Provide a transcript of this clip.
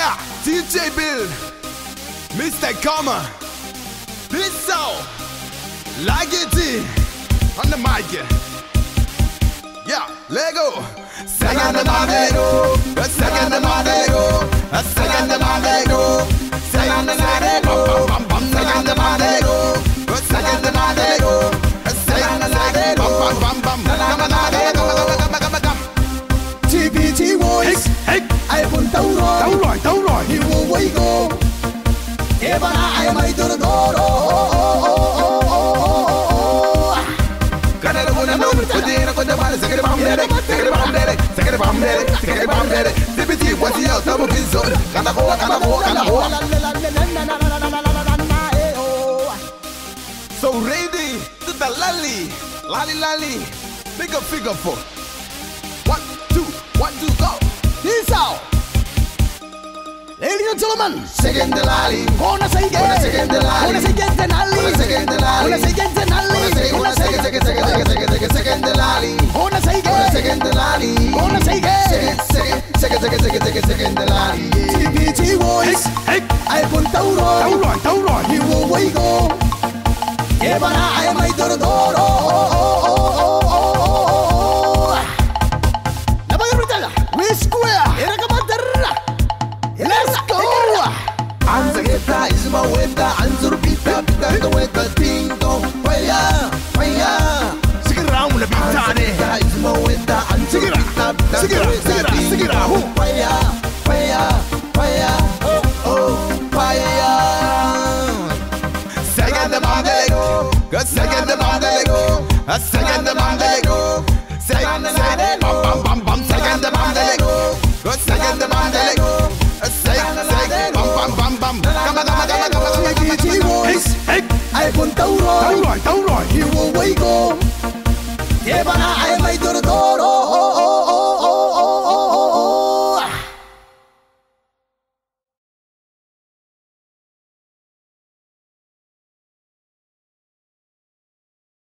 Yeah, DJ Bill, Mr. Comma, this song, like it on the mic. Yeah, Lego, second the Madero, second the Madero, second the Madero, second the Madero, second the Madero, second the Madero, second the Madero, TPT voice, ai buồn tấu rồi, nhiều vô quấy cô, em ai mày tôi đó. So ready to the lolly, big up figure 4. 1, 2, 1, 2, go. This out. Ladies and gentlemen, second the lolly. Wanna say get, second the lolly. Wanna say get the lolly. Wanna second the lolly. Wanna say get the lolly. Wanna second the lolly. Wanna say get, second the lolly. Wanna say get, second the lolly. TPT voice, ai buồn tấu rồi, nhiều vô quấy cô, em ai mày tôi đó. We square, era kamadera. Let's go. Anzageta is my weta, Anzurpita, pita, weta, tingo, fire. Sing it around with the beat on it. Is my weta, Anzurpita, Sing it around. Fire, oh, fire. Second the Mandego, second the Mandego, second the Mandego, second the Mandego, second the Mandego, second the Mandego, second bam. TPT voice, ai buồn tấu rồi,